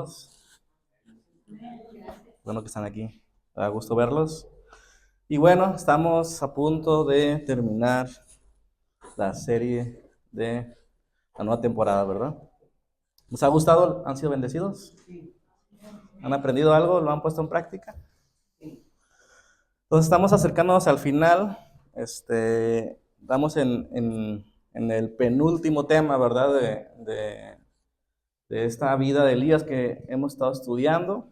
hermanos. Bueno que están aquí. Me da gusto verlos. Y bueno, estamos a punto de terminar la serie de la nueva temporada, ¿verdad? ¿Les ha gustado? ¿Han sido bendecidos? ¿Han aprendido algo? ¿Lo han puesto en práctica? Entonces estamos acercándonos al final. Estamos en el penúltimo tema, ¿verdad? De esta vida de Elías que hemos estado estudiando.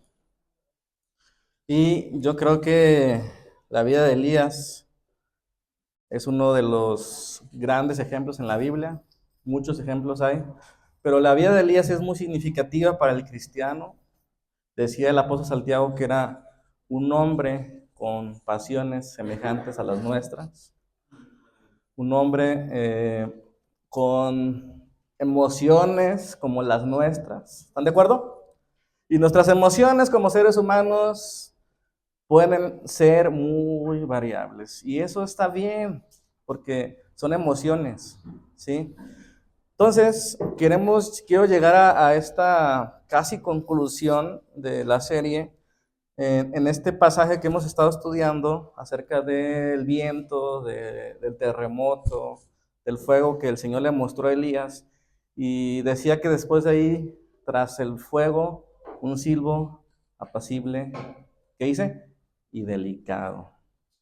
Y yo creo que la vida de Elías es uno de los grandes ejemplos en la Biblia. Muchos ejemplos hay. Pero la vida de Elías es muy significativa para el cristiano. Decía el apóstol Santiago que era un hombre con pasiones semejantes a las nuestras. Un hombre con emociones como las nuestras. ¿Están de acuerdo? Y nuestras emociones como seres humanos pueden ser muy variables. Y eso está bien, porque son emociones, ¿sí? Entonces, quiero llegar a esta casi conclusión de la serie en este pasaje que hemos estado estudiando acerca del viento, del terremoto, del fuego que el Señor le mostró a Elías. Y decía que después de ahí, tras el fuego, un silbo apacible, ¿qué dice? Y delicado,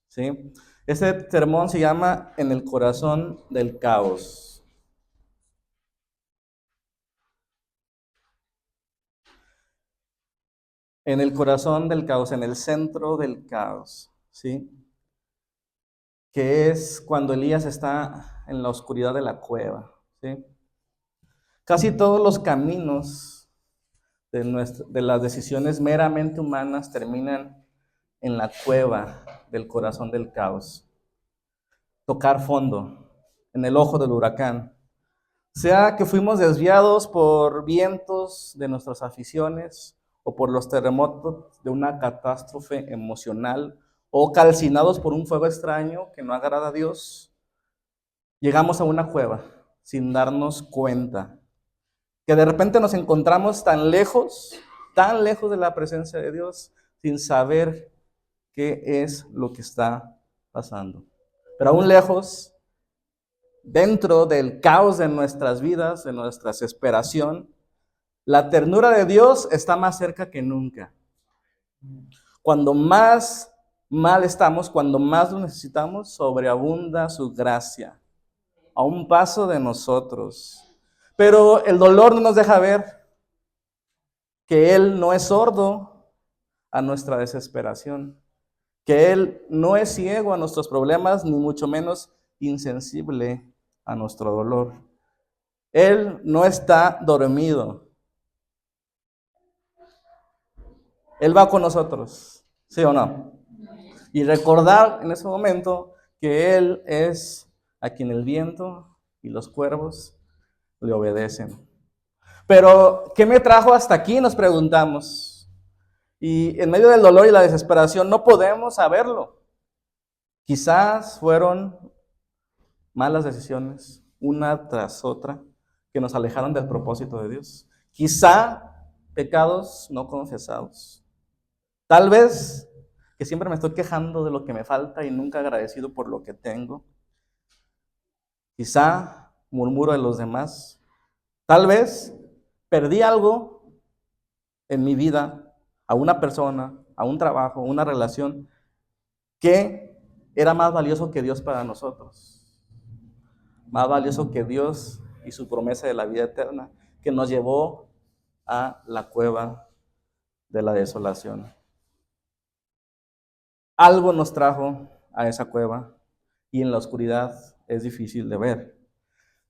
¿sí? Este sermón se llama En el corazón del caos. En el corazón del caos, en el centro del caos, ¿sí? Que es cuando Elías está en la oscuridad de la cueva, ¿sí? Casi todos los caminos de las decisiones meramente humanas terminan en la cueva del corazón del caos. Tocar fondo, en el ojo del huracán. Sea que fuimos desviados por vientos de nuestras aficiones o por los terremotos de una catástrofe emocional o calcinados por un fuego extraño que no agrada a Dios, llegamos a una cueva sin darnos cuenta, que de repente nos encontramos tan lejos de la presencia de Dios, sin saber qué es lo que está pasando. Pero aún lejos, dentro del caos de nuestras vidas, de nuestra desesperación, la ternura de Dios está más cerca que nunca. Cuando más mal estamos, cuando más lo necesitamos, sobreabunda su gracia a un paso de nosotros. Pero el dolor no nos deja ver que Él no es sordo a nuestra desesperación, que Él no es ciego a nuestros problemas, ni mucho menos insensible a nuestro dolor. Él no está dormido. Él va con nosotros, ¿sí o no? Y recordar en ese momento que Él es a quien el viento y los cuervos le obedecen. Pero, ¿qué me trajo hasta aquí? Nos preguntamos. Y en medio del dolor y la desesperación no podemos saberlo. Quizás fueron malas decisiones, una tras otra, que nos alejaron del propósito de Dios. Quizá pecados no confesados. Tal vez que siempre me estoy quejando de lo que me falta y nunca agradecido por lo que tengo. Quizá murmuro de los demás. Tal vez perdí algo en mi vida, a una persona, a un trabajo, a una relación, que era más valioso que Dios para nosotros. Más valioso que Dios y su promesa de la vida eterna, que nos llevó a la cueva de la desolación. Algo nos trajo a esa cueva y en la oscuridad es difícil de ver.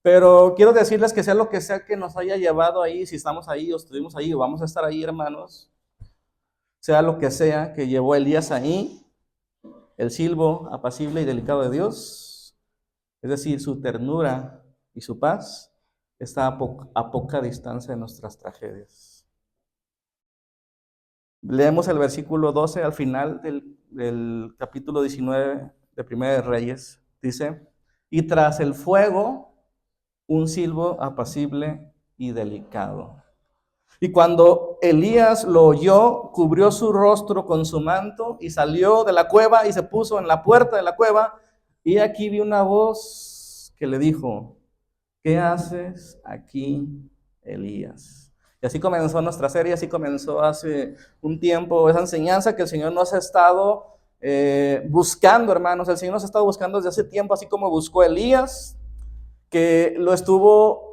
Pero quiero decirles que sea lo que sea que nos haya llevado ahí, si estamos ahí o estuvimos ahí o vamos a estar ahí, hermanos, sea lo que sea que llevó a Elías ahí, el silbo apacible y delicado de Dios, es decir, su ternura y su paz, está a poca distancia de nuestras tragedias. Leemos el versículo 12 al final del capítulo 19 de Primera de Reyes. Dice, y tras el fuego, un silbo apacible y delicado. Y cuando Elías lo oyó, cubrió su rostro con su manto y salió de la cueva y se puso en la puerta de la cueva. Y aquí vi una voz que le dijo, ¿qué haces aquí, Elías? Y así comenzó nuestra serie, así comenzó hace un tiempo esa enseñanza que el Señor nos ha estado buscando, hermanos. El Señor nos ha estado buscando desde hace tiempo, así como buscó a Elías, que lo estuvo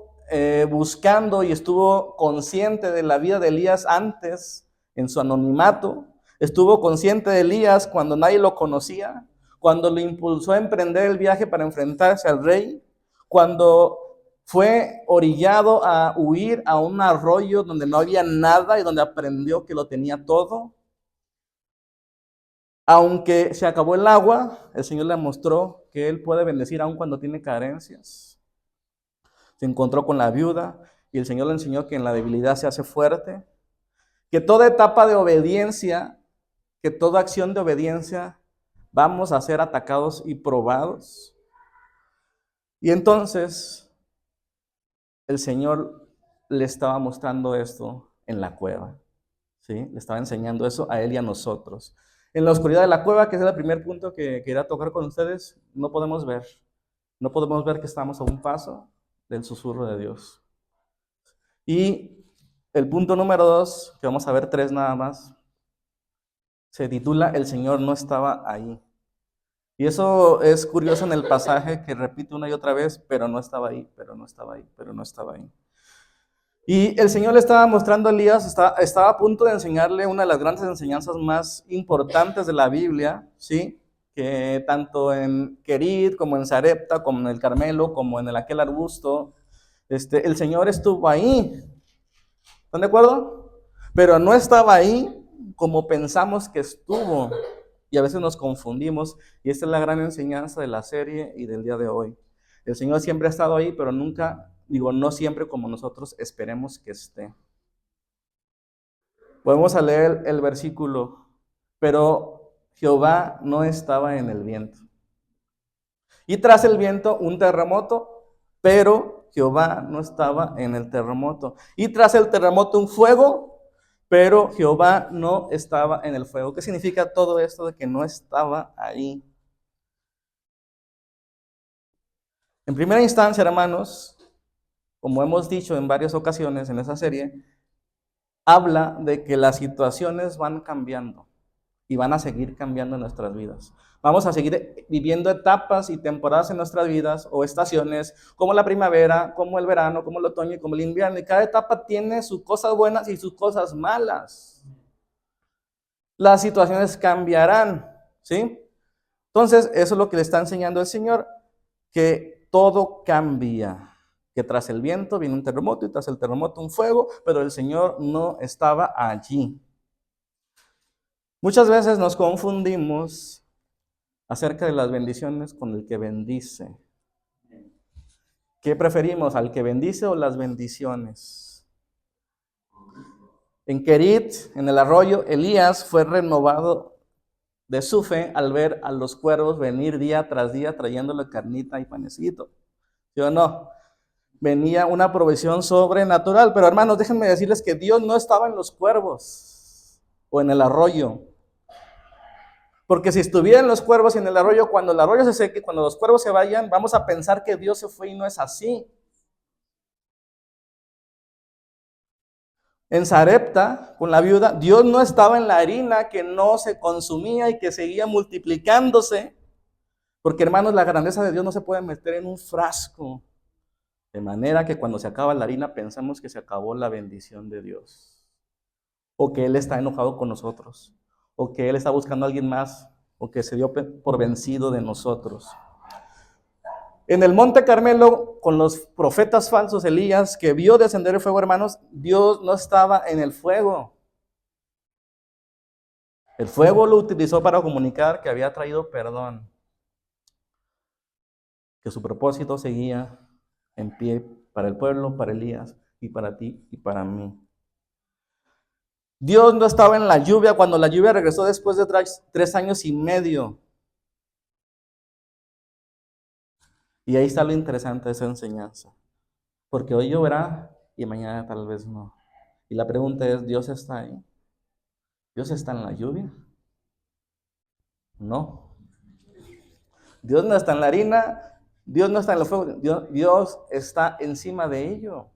buscando y estuvo consciente de la vida de Elías antes, en su anonimato. Estuvo consciente de Elías cuando nadie lo conocía, cuando lo impulsó a emprender el viaje para enfrentarse al rey, cuando fue orillado a huir a un arroyo donde no había nada y donde aprendió que lo tenía todo. Aunque se acabó el agua, el Señor le mostró que Él puede bendecir aun cuando tiene carencias. Se encontró con la viuda y el Señor le enseñó que en la debilidad se hace fuerte, que toda etapa de obediencia, que toda acción de obediencia, vamos a ser atacados y probados. Y entonces el Señor le estaba mostrando esto en la cueva, ¿sí? Le estaba enseñando eso a él y a nosotros. En la oscuridad de la cueva, que es el primer punto que quería tocar con ustedes, no podemos ver. No podemos ver que estamos a un paso del susurro de Dios. Y el punto número 2, que vamos a ver 3 nada más, se titula El Señor no estaba ahí. Y eso es curioso en el pasaje que repite una y otra vez, pero no estaba ahí, pero no estaba ahí, pero no estaba ahí. Y el Señor le estaba mostrando a Elías, estaba a punto de enseñarle una de las grandes enseñanzas más importantes de la Biblia, ¿sí? Que tanto en Querit, como en Sarepta, como en el Carmelo, como en aquel arbusto, el Señor estuvo ahí. ¿Están de acuerdo? Pero no estaba ahí como pensamos que estuvo. Y a veces nos confundimos. Y esta es la gran enseñanza de la serie y del día de hoy. El Señor siempre ha estado ahí, pero nunca, no siempre como nosotros esperemos que esté. Podemos leer el versículo, pero Jehová no estaba en el viento. Y tras el viento un terremoto, pero Jehová no estaba en el terremoto. Y tras el terremoto un fuego, pero Jehová no estaba en el fuego. ¿Qué significa todo esto de que no estaba ahí? En primera instancia, hermanos, como hemos dicho en varias ocasiones en esa serie, habla de que las situaciones van cambiando y van a seguir cambiando en nuestras vidas. Vamos a seguir viviendo etapas y temporadas en nuestras vidas o estaciones como la primavera, como el verano, como el otoño y como el invierno. Y cada etapa tiene sus cosas buenas y sus cosas malas. Las situaciones cambiarán, ¿sí? Entonces, eso es lo que le está enseñando el Señor, que todo cambia. Que tras el viento viene un terremoto y tras el terremoto un fuego, pero el Señor no estaba allí. Muchas veces nos confundimos acerca de las bendiciones con el que bendice. ¿Qué preferimos, al que bendice o las bendiciones? En Querit, en el arroyo, Elías fue renovado de su fe al ver a los cuervos venir día tras día trayéndole carnita y panecito. ¿Sí o no? Venía una provisión sobrenatural, pero hermanos, déjenme decirles que Dios no estaba en los cuervos o en el arroyo. Porque si estuvieran los cuervos en el arroyo, cuando el arroyo se seque, cuando los cuervos se vayan, vamos a pensar que Dios se fue y no es así. En Sarepta, con la viuda, Dios no estaba en la harina que no se consumía y que seguía multiplicándose. Porque hermanos, la grandeza de Dios no se puede meter en un frasco. De manera que cuando se acaba la harina pensamos que se acabó la bendición de Dios. O que Él está enojado con nosotros. O que Él está buscando a alguien más. O que se dio por vencido de nosotros. En el Monte Carmelo, con los profetas falsos, Elías, que vio descender el fuego, hermanos, Dios no estaba en el fuego. El fuego lo utilizó para comunicar que había traído perdón, que su propósito seguía en pie para el pueblo, para Elías y para ti y para mí. Dios no estaba en la lluvia cuando la lluvia regresó después de 3 años y medio. Y ahí está lo interesante de esa enseñanza. Porque hoy lloverá y mañana tal vez no. Y la pregunta es, ¿Dios está ahí? ¿Dios está en la lluvia? No. Dios no está en la harina, Dios no está en el fuego, Dios está encima de ello.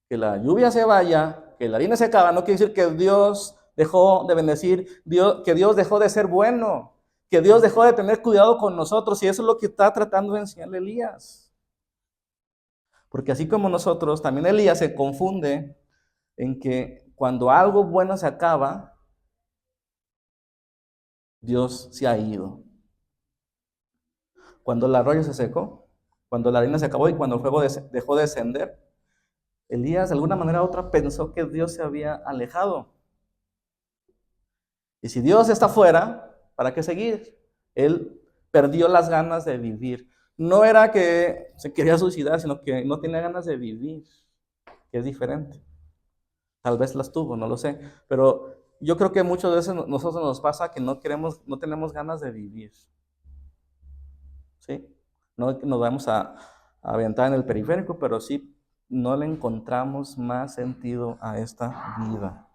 Que la lluvia se vaya, que la harina se acaba, no quiere decir que Dios dejó de bendecir, que Dios dejó de ser bueno, que Dios dejó de tener cuidado con nosotros, y eso es lo que está tratando de enseñarle Elías. Porque así como nosotros, también Elías se confunde en que cuando algo bueno se acaba, Dios se ha ido. Cuando el arroyo se secó, cuando la harina se acabó y cuando el fuego dejó de descender, Elías de alguna manera u otra pensó que Dios se había alejado. Y si Dios está fuera, ¿para qué seguir? Él perdió las ganas de vivir. No era que se quería suicidar, sino que no tenía ganas de vivir, que es diferente. Tal vez las tuvo, no lo sé. Pero yo creo que muchas veces nosotros nos pasa que no tenemos ganas de vivir. ¿Sí? No nos vamos a aventar en el periférico, pero sí no le encontramos más sentido a esta vida.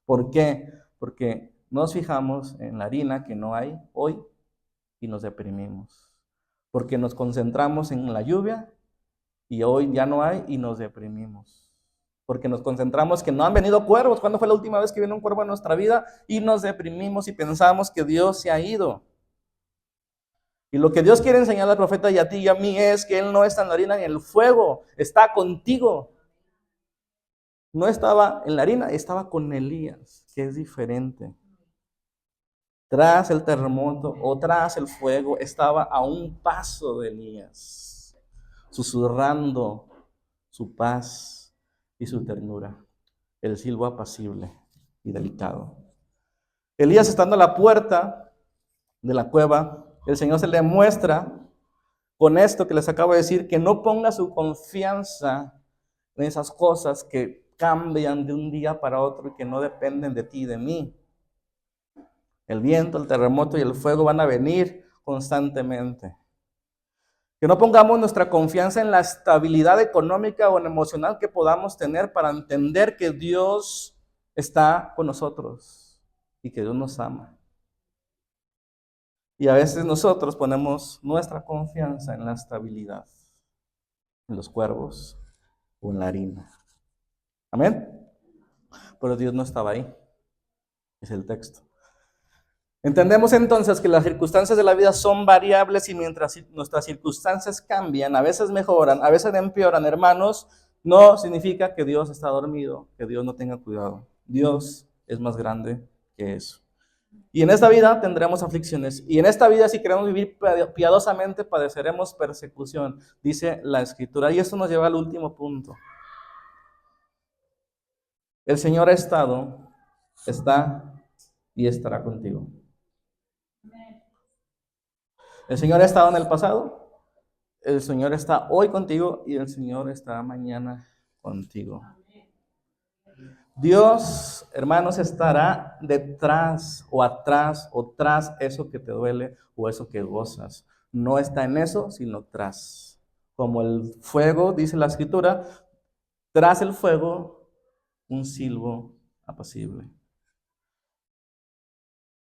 ¿Por qué? Porque nos fijamos en la harina que no hay hoy y nos deprimimos. Porque nos concentramos en la lluvia y hoy ya no hay y nos deprimimos. Porque nos concentramos que no han venido cuervos. ¿Cuándo fue la última vez que vino un cuervo en nuestra vida? Y nos deprimimos y pensamos que Dios se ha ido. Y lo que Dios quiere enseñar al profeta y a ti y a mí es que Él no está en la harina ni en el fuego, está contigo. No estaba en la harina, estaba con Elías, que es diferente. Tras el terremoto o tras el fuego, estaba a un paso de Elías, susurrando su paz y su ternura, el silbo apacible y delicado. Elías, estando a la puerta de la cueva, el Señor se le muestra con esto que les acabo de decir, que no ponga su confianza en esas cosas que cambian de un día para otro y que no dependen de ti y de mí. El viento, el terremoto y el fuego van a venir constantemente. Que no pongamos nuestra confianza en la estabilidad económica o en emocional que podamos tener para entender que Dios está con nosotros y que Dios nos ama. Y a veces nosotros ponemos nuestra confianza en la estabilidad, en los cuervos o en la harina. Amén. Pero Dios no estaba ahí. Es el texto. Entendemos entonces que las circunstancias de la vida son variables y mientras nuestras circunstancias cambian, a veces mejoran, a veces empeoran, hermanos, no significa que Dios está dormido, que Dios no tenga cuidado. Dios es más grande que eso. Y en esta vida tendremos aflicciones. Y en esta vida, si queremos vivir piadosamente, padeceremos persecución, dice la Escritura. Y esto nos lleva al último punto. El Señor ha estado, está y estará contigo. El Señor ha estado en el pasado, el Señor está hoy contigo y el Señor estará mañana contigo. Dios, hermanos, estará detrás o atrás o tras eso que te duele o eso que gozas. No está en eso, sino tras. Como el fuego, dice la Escritura, tras el fuego, un silbo apacible.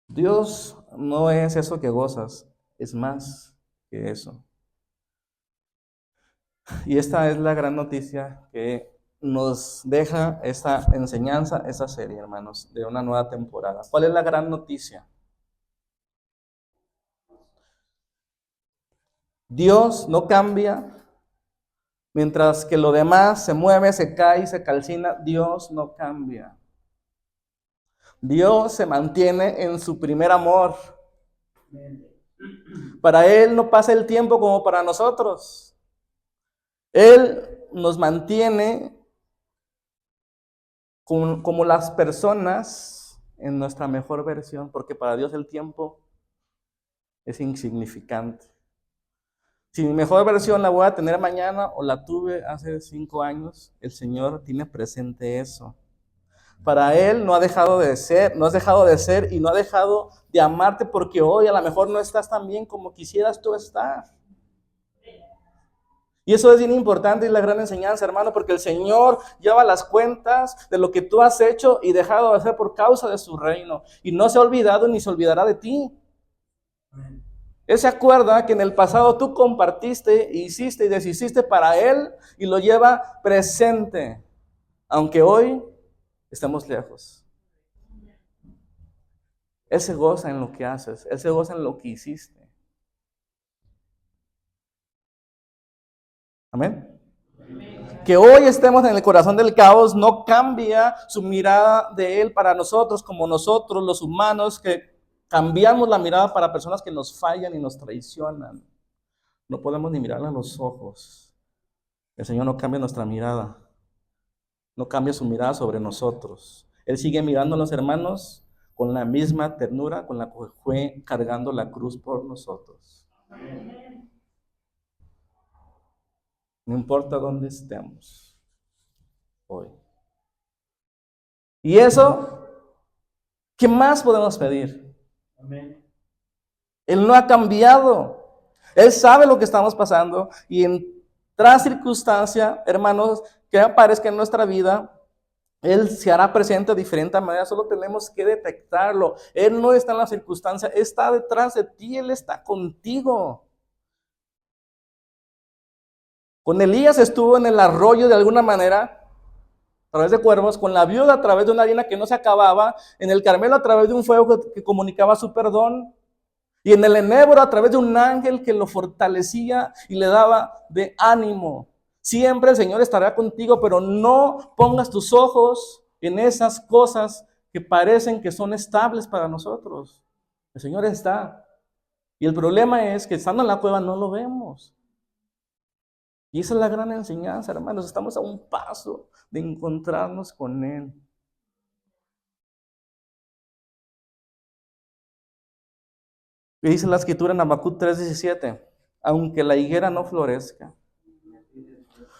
Dios no es eso que gozas, es más que eso. Y esta es la gran noticia que nos deja esta enseñanza, esta serie, hermanos, de una nueva temporada. ¿Cuál es la gran noticia? Dios no cambia, mientras que lo demás se mueve, se cae, se calcina, Dios no cambia. Dios se mantiene en su primer amor. Para Él no pasa el tiempo como para nosotros. Él nos mantiene como las personas en nuestra mejor versión, porque para Dios el tiempo es insignificante. Si mi mejor versión la voy a tener mañana o la tuve hace 5 años, el Señor tiene presente eso. Para Él no ha dejado de ser, no has dejado de ser y no ha dejado de amarte porque hoy a lo mejor no estás tan bien como quisieras tú estar. Y eso es bien importante y la gran enseñanza, hermano, porque el Señor lleva las cuentas de lo que tú has hecho y dejado de hacer por causa de su reino. Y no se ha olvidado ni se olvidará de ti. Él se acuerda que en el pasado tú compartiste, hiciste y deshiciste para Él y lo lleva presente, aunque hoy estemos lejos. Él se goza en lo que haces, Él se goza en lo que hiciste. Amén. Que hoy estemos en el corazón del caos no cambia su mirada de Él para nosotros, como nosotros los humanos que cambiamos la mirada para personas que nos fallan y nos traicionan. No podemos ni mirarle a los ojos. El Señor no cambia nuestra mirada, no cambia su mirada sobre nosotros. Él sigue mirando a los hermanos con la misma ternura con la que fue cargando la cruz por nosotros. No importa dónde estemos hoy. Y eso, ¿qué más podemos pedir? Amén. Él no ha cambiado. Él sabe lo que estamos pasando y en tras circunstancia, hermanos, que aparezca en nuestra vida, Él se hará presente de diferente manera, solo tenemos que detectarlo. Él no está en la circunstancia, está detrás de ti, Él está contigo. Con Elías estuvo en el arroyo de alguna manera, a través de cuervos, con la viuda a través de una harina que no se acababa, en el Carmelo a través de un fuego que comunicaba su perdón, y en el enebro a través de un ángel que lo fortalecía y le daba de ánimo. Siempre el Señor estará contigo, pero no pongas tus ojos en esas cosas que parecen que son estables para nosotros. El Señor está. Y el problema es que estando en la cueva no lo vemos. Y esa es la gran enseñanza, hermanos. Estamos a un paso de encontrarnos con Él. Y dice la escritura en Habacuc 3:17, aunque la higuera no florezca,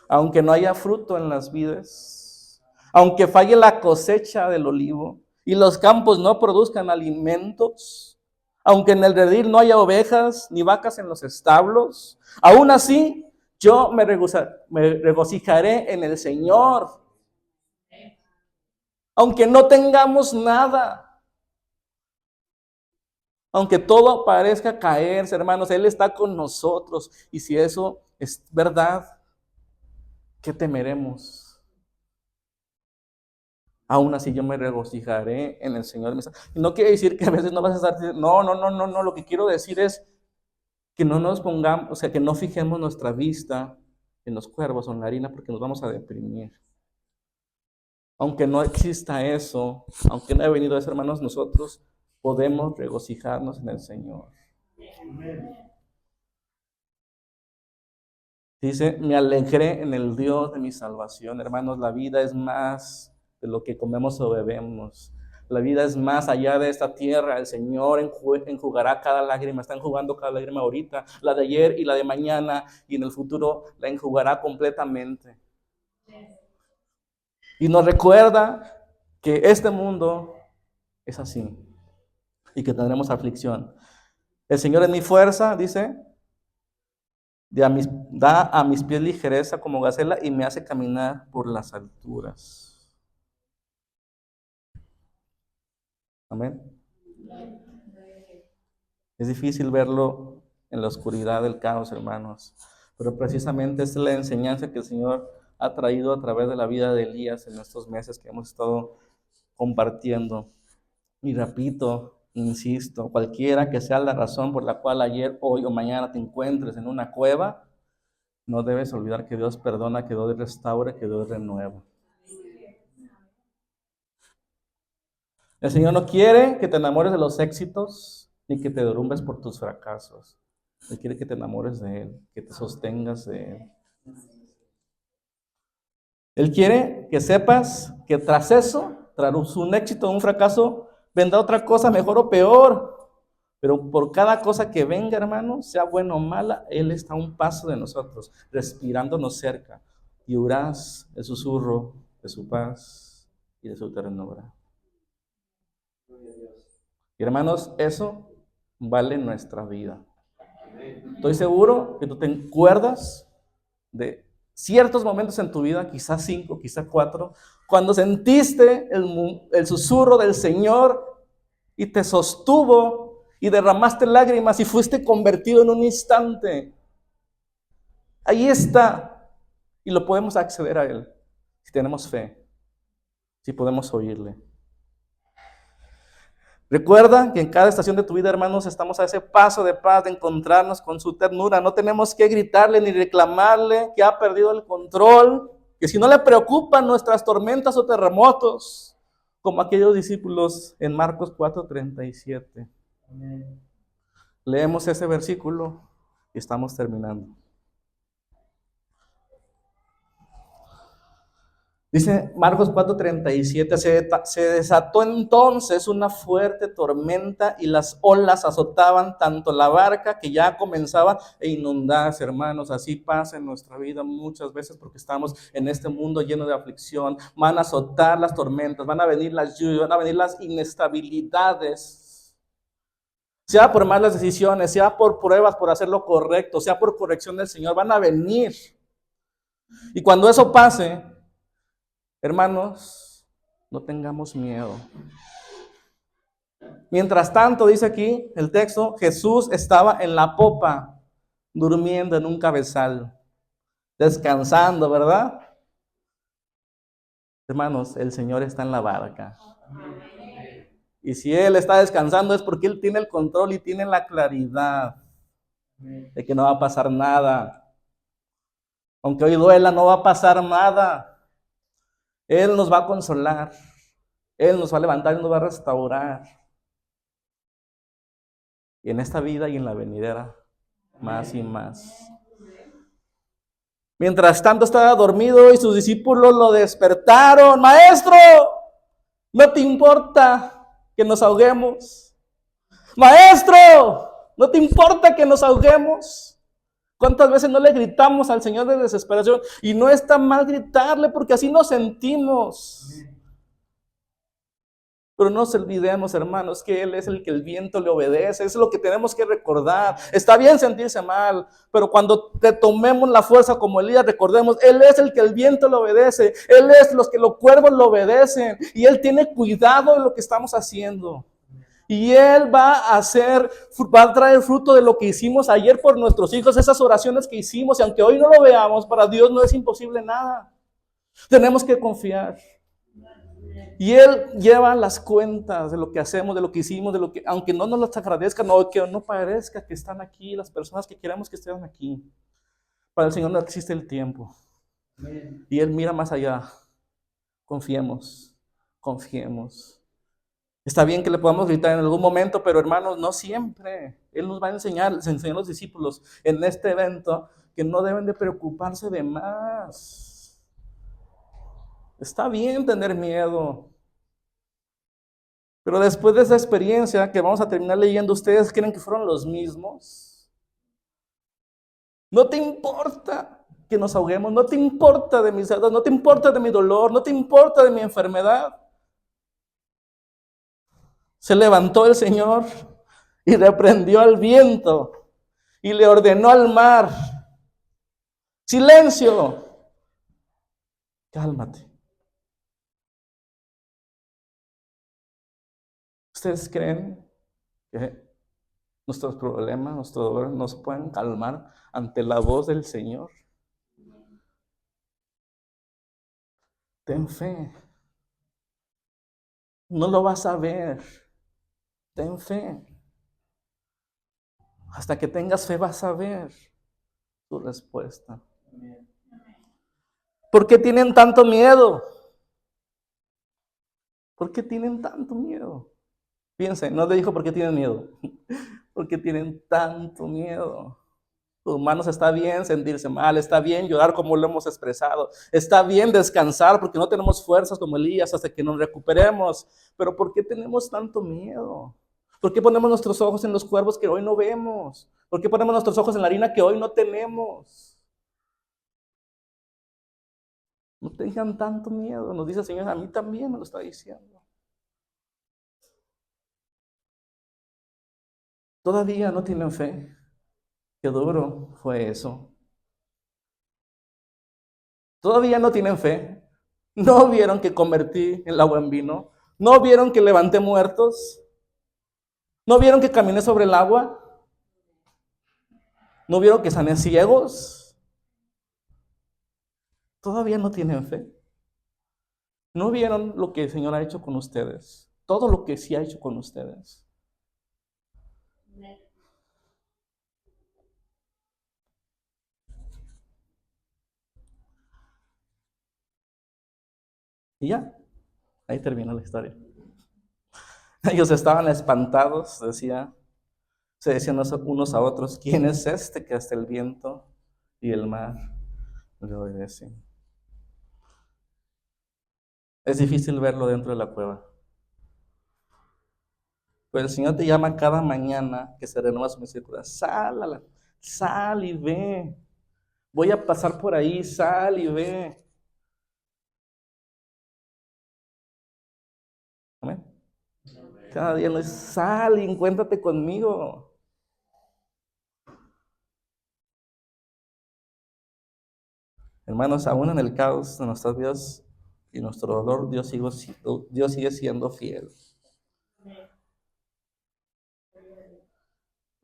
aunque no haya fruto en las vides, aunque falle la cosecha del olivo y los campos no produzcan alimentos, aunque en el redil no haya ovejas ni vacas en los establos, aún así yo me regocijaré en el Señor. Aunque no tengamos nada, aunque todo parezca caerse, hermanos, Él está con nosotros. Y si eso es verdad, ¿qué temeremos? Aún así yo me regocijaré en el Señor. Y no quiere decir que a veces no vas a estar diciendo, no. Lo que quiero decir es que no nos pongamos, o sea, que no fijemos nuestra vista en los cuervos o en la harina porque nos vamos a deprimir. Aunque no exista eso, aunque no haya venido eso, hermanos, nosotros podemos regocijarnos en el Señor. Dice, me alegré en el Dios de mi salvación. Hermanos, la vida es más de lo que comemos o bebemos. La vida es más allá de esta tierra. El Señor enjugará cada lágrima. Está enjugando cada lágrima ahorita, la de ayer y la de mañana, y en el futuro la enjugará completamente. Y nos recuerda que este mundo es así y que tendremos aflicción. El Señor es mi fuerza, dice, da a mis pies ligereza como gacela y me hace caminar por las alturas. Amén. Es difícil verlo en la oscuridad del caos, hermanos, pero precisamente esta es la enseñanza que el Señor ha traído a través de la vida de Elías en estos meses que hemos estado compartiendo. Y repito, insisto, cualquiera que sea la razón por la cual ayer, hoy o mañana te encuentres en una cueva, no debes olvidar que Dios perdona, que Dios restaura, que Dios renueva. El Señor no quiere que te enamores de los éxitos ni que te derrumbes por tus fracasos. Él quiere que te enamores de Él, que te sostengas de Él. Él quiere que sepas que tras eso, tras un éxito o un fracaso, vendrá otra cosa mejor o peor. Pero por cada cosa que venga, hermano, sea buena o mala, Él está a un paso de nosotros, respirándonos cerca. Y oirás el susurro de su paz y de su ternura. Y hermanos, eso vale nuestra vida. Estoy seguro que tú te acuerdas de ciertos momentos en tu vida, quizás 5, quizás 4, cuando sentiste el susurro del Señor y te sostuvo y derramaste lágrimas y fuiste convertido en un instante. Ahí está. Y lo podemos acceder a Él si tenemos fe, si podemos oírle. Recuerda que en cada estación de tu vida, hermanos, estamos a ese paso de paz, de encontrarnos con su ternura. No tenemos que gritarle ni reclamarle que ha perdido el control, que si no le preocupan nuestras tormentas o terremotos, como aquellos discípulos en Marcos 4:37. Leemos ese versículo y estamos terminando. Dice Marcos 4:37, se desató entonces una fuerte tormenta y las olas azotaban tanto la barca que ya comenzaba a inundarse, hermanos. Así pasa en nuestra vida muchas veces porque estamos en este mundo lleno de aflicción. Van a azotar las tormentas, van a venir las lluvias, van a venir las inestabilidades. Sea por malas decisiones, sea por pruebas, por hacer lo correcto, sea por corrección del Señor, van a venir. Y cuando eso pase, hermanos, no tengamos miedo. Mientras tanto, dice aquí el texto, Jesús estaba en la popa, durmiendo en un cabezal, descansando, ¿verdad? Hermanos, el Señor está en la barca. Y si Él está descansando es porque Él tiene el control y tiene la claridad de que no va a pasar nada. Aunque hoy duela, no va a pasar nada. Él nos va a consolar. Él nos va a levantar y nos va a restaurar. Y en esta vida y en la venidera, más y más. Mientras tanto estaba dormido y sus discípulos lo despertaron. Maestro, ¿no te importa que nos ahoguemos? Maestro, ¿no te importa que nos ahoguemos? ¿Cuántas veces no le gritamos al Señor de desesperación? Y no está mal gritarle porque así nos sentimos. Pero no nos olvidemos, hermanos, que Él es el que el viento le obedece. Es lo que tenemos que recordar. Está bien sentirse mal, pero cuando te tomemos la fuerza como Elías, recordemos, Él es el que el viento le obedece. Él es los que los cuervos le obedecen. Y Él tiene cuidado de lo que estamos haciendo. Y Él va a traer fruto de lo que hicimos ayer por nuestros hijos, esas oraciones que hicimos. Y aunque hoy no lo veamos, para Dios no es imposible nada. Tenemos que confiar. Y Él lleva las cuentas de lo que hacemos, de lo que hicimos, de lo que, aunque no nos las agradezcan, o que no parezca que están aquí las personas que queremos que estén aquí. Para el Señor no existe el tiempo. Y Él mira más allá. Confiemos, confiemos. Está bien que le podamos gritar en algún momento, pero hermanos, no siempre. Él nos va a enseñar, les enseñó a los discípulos en este evento que no deben de preocuparse de más. Está bien tener miedo. Pero después de esa experiencia que vamos a terminar leyendo, ¿ustedes creen que fueron los mismos? No te importa que nos ahoguemos, no te importa de mis deudas, no te importa de mi dolor, no te importa de mi enfermedad. Se levantó el Señor y reprendió al viento y le ordenó al mar: silencio, cálmate. ¿Ustedes creen que nuestros problemas, nuestros dolores no se pueden calmar ante la voz del Señor? Ten fe. No lo vas a ver. Ten fe. Hasta que tengas fe vas a ver tu respuesta. ¿Por qué tienen tanto miedo? ¿Por qué tienen tanto miedo? Piensen, no le dijo por qué tienen miedo. ¿Por qué tienen tanto miedo? Humanos, está bien sentirse mal, está bien llorar como lo hemos expresado, está bien descansar porque no tenemos fuerzas como Elías hasta que nos recuperemos. Pero ¿por qué tenemos tanto miedo? ¿Por qué ponemos nuestros ojos en los cuervos que hoy no vemos? ¿Por qué ponemos nuestros ojos en la harina que hoy no tenemos? No tengan tanto miedo, nos dice el Señor, a mí también me lo está diciendo. Todavía no tienen fe. Qué duro fue eso. Todavía no tienen fe. No vieron que convertí el agua en vino. No vieron que levanté muertos. No vieron que caminé sobre el agua. No vieron que sané ciegos. Todavía no tienen fe. No vieron lo que el Señor ha hecho con ustedes. Todo lo que sí ha hecho con ustedes. Y ya, ahí termina la historia. Ellos estaban espantados, se decían unos a otros, ¿quién es este que hasta el viento y el mar le obedecen? Es difícil verlo dentro de la cueva. Pero el Señor te llama cada mañana que se renueva su misericordia. Sal y ve. Voy a pasar por ahí, sal y ve. Amén. Cada día no es sal y encuéntrate conmigo. Hermanos, aún en el caos de nuestras vidas y nuestro dolor, Dios sigue siendo fiel.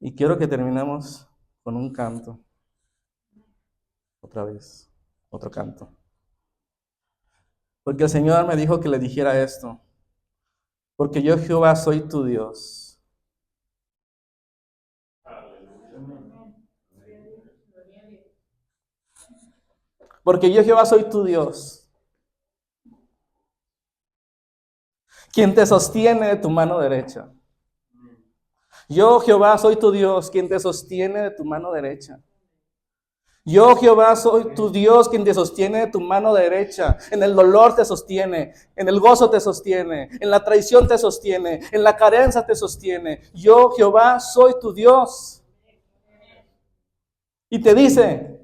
Y quiero que terminemos con un canto. Otra vez, otro canto. Porque el Señor me dijo que le dijera esto. Porque yo, Jehová, soy tu Dios. Porque yo, Jehová, soy tu Dios, quien te sostiene de tu mano derecha. Yo, Jehová, soy tu Dios, quien te sostiene de tu mano derecha. Yo, Jehová, soy tu Dios, quien te sostiene de tu mano derecha. En el dolor te sostiene, en el gozo te sostiene, en la traición te sostiene, en la carencia te sostiene. Yo, Jehová, soy tu Dios. Y te dice,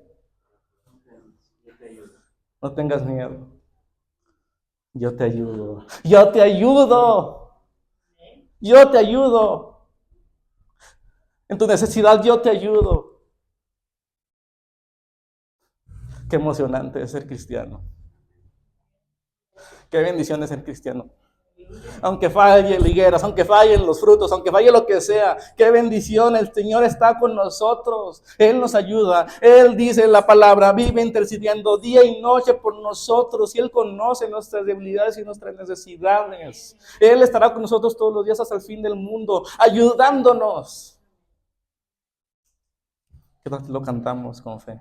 no tengas miedo. Yo te ayudo. Yo te ayudo. Yo te ayudo. En tu necesidad yo te ayudo. Qué emocionante es ser cristiano. Qué bendición es ser cristiano. Aunque falle higueras, aunque fallen los frutos, aunque falle lo que sea, qué bendición, el Señor está con nosotros, Él nos ayuda, Él dice en la palabra, vive intercediendo día y noche por nosotros, y Él conoce nuestras debilidades y nuestras necesidades. Él estará con nosotros todos los días hasta el fin del mundo, ayudándonos. ¿Qué tal lo cantamos con fe?